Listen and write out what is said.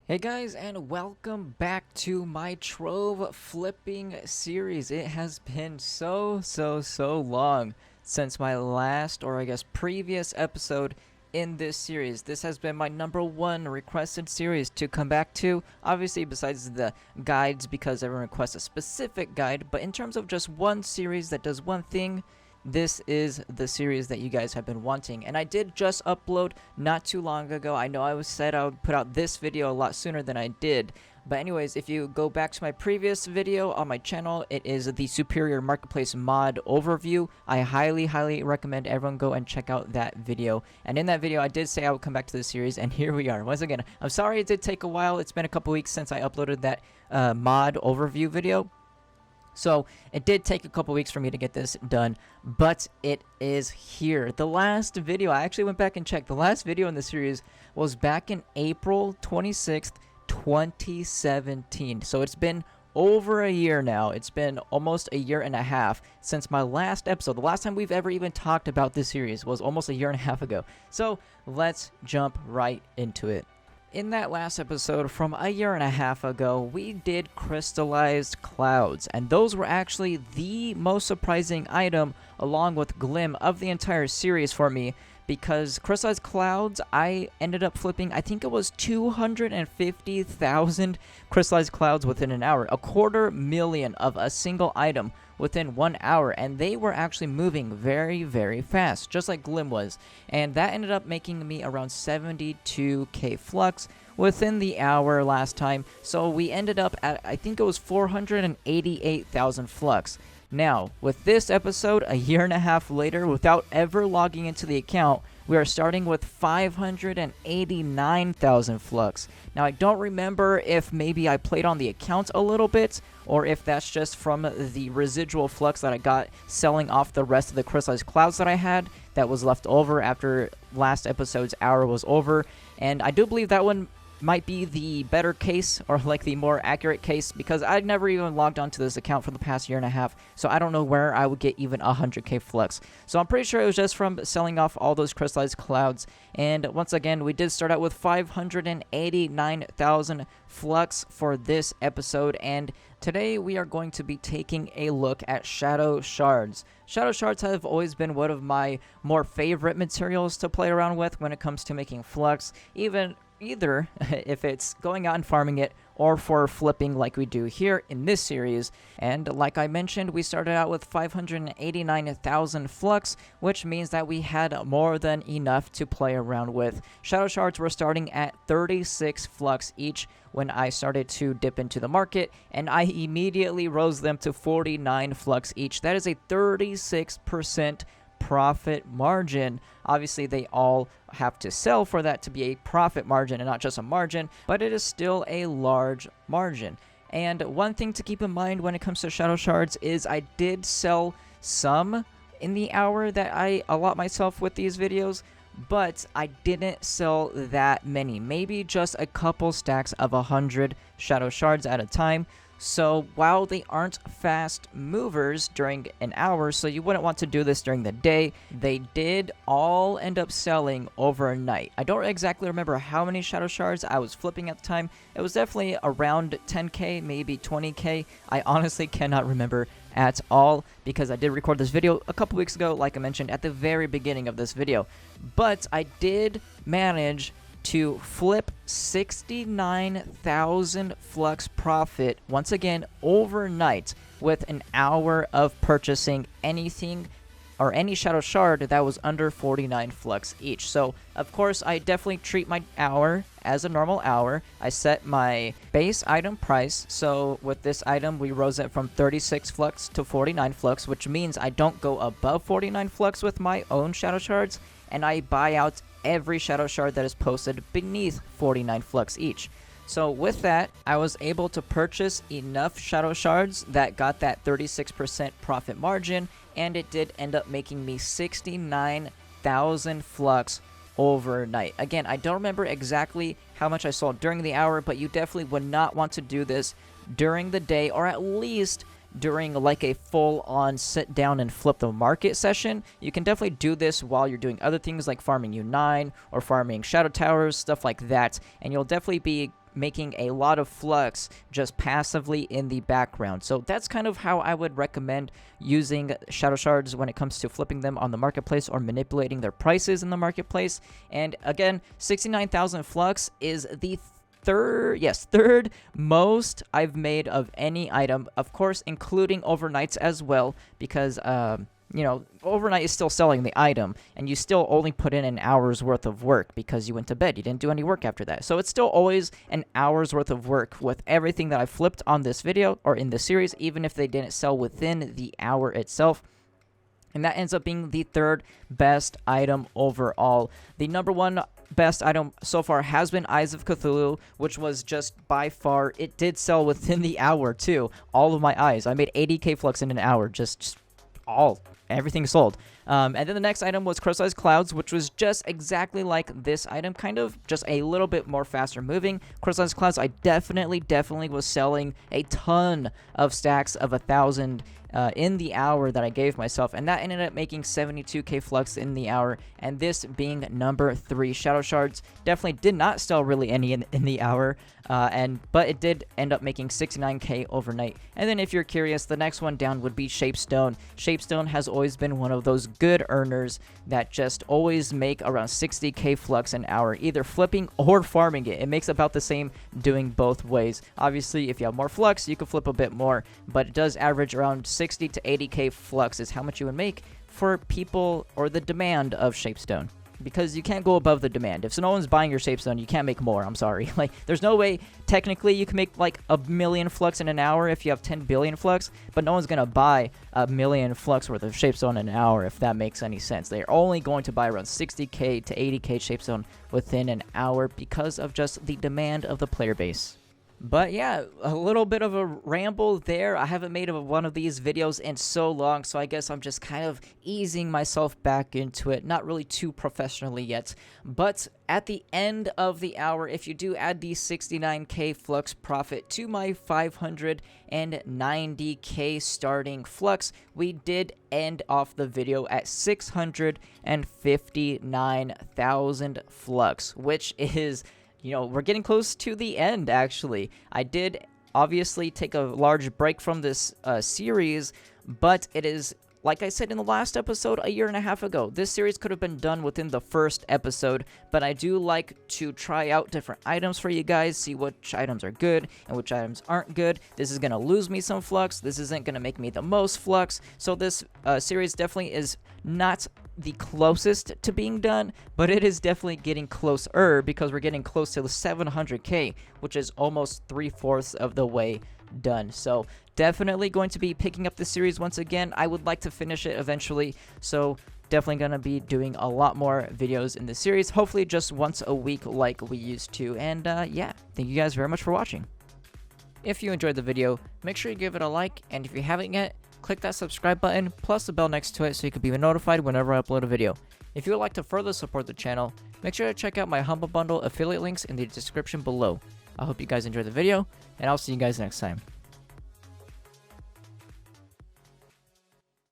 Hey guys, and welcome back to my Trove flipping series. It has been so long since my last, or I guess previous episode in this series. This has been my #1 requested series to come back to, obviously besides the guides because everyone requests a specific guide, but in terms of just one series that does one thing, this is the series that you guys have been wanting. And I did just upload not too long ago. I know said I would put out this video a lot sooner than I did. But anyways, if you go back to my previous video on my channel, it is the Superior Marketplace mod overview. I highly recommend everyone go and check out that video. And in that video, I did say I would come back to the series, and here we are. Once again, I'm sorry it did take a while. It's been a couple weeks since I uploaded that mod overview video. So it did take a couple weeks for me to get this done, but it is here. The last video, I actually went back and checked. The last video in the series was back in April 26th, 2017. So it's been over a year now. It's been almost a year and a half since my last episode. The last time we've ever even talked about this series was almost a year and a half ago. So let's jump right into it. In that last episode from a year and a half ago, we did crystallized clouds, and those were actually the most surprising item along with Glim of the entire series for me, because crystallized clouds, I ended up flipping, I think it was 250,000 crystallized clouds within an hour, 250,000 of a single item within 1 hour, and they were actually moving very fast, just like Glim was, and that ended up making me around 72k flux within the hour last time. So we ended up at, I think it was 488,000 flux. Now, with this episode, a year and a half later, without ever logging into the account, we are starting with 589,000 flux. Now, I don't remember if maybe I played on the account a little bit, or if that's just from the residual flux that I got selling off the rest of the crystallized clouds that I had that was left over after last episode's hour was over. And I do believe that one might be the better case, or like the more accurate case, because I'd never even logged onto this account for the past year and a half, so I don't know where I would get even 100k flux. So I'm pretty sure it was just from selling off all those crystallized clouds. And once again, we did start out with 589,000 flux for this episode, and today we are going to be taking a look at Shadow Shards. Shadow Shards have always been one of my more favorite materials to play around with when it comes to making flux, either if it's going out and farming it or for flipping like we do here in this series. And like I mentioned, we started out with 589,000 flux, which means that we had more than enough to play around with. Shadow Shards were starting at 36 flux each when I started to dip into the market, and I immediately rose them to 49 flux each. That is a 36% profit margin. Obviously, they all have to sell for that to be a profit margin and not just a margin, but it is still a large margin. And one thing to keep in mind when it comes to Shadow Shards is I did sell some in the hour that I allot myself with these videos, but I didn't sell that many, maybe just a couple stacks of 100 Shadow Shards at a time. So while they aren't fast movers during an hour, so you wouldn't want to do this during the day, they did all end up selling overnight. I don't exactly remember how many Shadow Shards I was flipping at the time. It was definitely around 10k, maybe 20k. I honestly cannot remember at all, because I did record this video a couple weeks ago, like I mentioned at the very beginning of this video. But I did manage to flip 69,000 flux profit once again overnight with an hour of purchasing anything or any Shadow Shard that was under 49 flux each. So of course I definitely treat my hour as a normal hour. I set my base item price, so with this item we rose it from 36 flux to 49 flux, which means I don't go above 49 flux with my own Shadow Shards, and I buy out every Shadow Shard that is posted beneath 49 flux each. So with that, I was able to purchase enough Shadow Shards that got that 36% profit margin, and it did end up making me 69,000 flux overnight. Again, I don't remember exactly how much I sold during the hour, but you definitely would not want to do this during the day, or at least during like a full-on sit down and flip the market session. You can definitely do this while you're doing other things like farming U9 or farming Shadow Towers, stuff like that, and you'll definitely be making a lot of flux just passively in the background. So that's kind of how I would recommend using Shadow Shards when it comes to flipping them on the marketplace or manipulating their prices in the marketplace. And again, 69,000 flux is the third most I've made of any item, of course including overnights as well, because you know, overnight is still selling the item, and you still only put in an hour's worth of work because you went to bed. You didn't do any work after that. So it's still always an hour's worth of work with everything that I flipped on this video or in the series, even if they didn't sell within the hour itself. And that ends up being the third best item overall. The number one best item so far has been Eyes of Cthulhu, which was just by far, it did sell within the hour too. All of my eyes. I made 80k flux in an hour, just everything sold. And then the next item was Crystallized Clouds, which was just exactly like this item, kind of just a little bit more faster moving. Crystallized Clouds, I definitely was selling a ton of stacks of 1,000 in the hour that I gave myself, and that ended up making 72k flux in the hour, and this being number 3. Shadow Shards definitely did not sell really any in the hour, but it did end up making 69k overnight. And then if you're curious, the next one down would be Shapestone. Shapestone has always been one of those good earners that just always make around 60k flux an hour, either flipping or farming it. It makes about the same doing both ways. Obviously, if you have more flux, you can flip a bit more, but it does average around 60 to 80k flux is how much you would make for people or the demand of Shapestone. Because you can't go above the demand. If no one's buying your Shapestone, you can't make more. I'm sorry. Like, there's no way, technically, you can make like 1 million flux in an hour if you have 10 billion flux, but no one's going to buy 1 million flux worth of Shapestone in an hour, if that makes any sense. They're only going to buy around 60k to 80k Shapestone within an hour because of just the demand of the player base. But yeah, a little bit of a ramble there. I haven't made one of these videos in so long, so I guess I'm just kind of easing myself back into it. Not really too professionally yet. But at the end of the hour, if you do add the 69k flux profit to my 590k starting flux, we did end off the video at 659,000 flux, which is... You know, we're getting close to the end, actually. I did obviously take a large break from this series, but it is, like I said in the last episode a year and a half ago, this series could have been done within the first episode, but I do like to try out different items for you guys, see which items are good and which items aren't good. This is going to lose me some flux. This isn't going to make me the most flux, so this series definitely is not the closest to being done, but it is definitely getting closer because we're getting close to the 700k, which is almost 3/4 of the way done. So definitely going to be picking up the series once again. I would like to finish it eventually, so definitely going to be doing a lot more videos in the series, hopefully just once a week like we used to. And yeah, thank you guys very much for watching. If you enjoyed the video, make sure you give it a like, and if you haven't yet, click that subscribe button plus the bell next to it so you can be notified whenever I upload a video. If you would like to further support the channel, make sure to check out my Humble Bundle affiliate links in the description below. I hope you guys enjoyed the video, and I'll see you guys next time.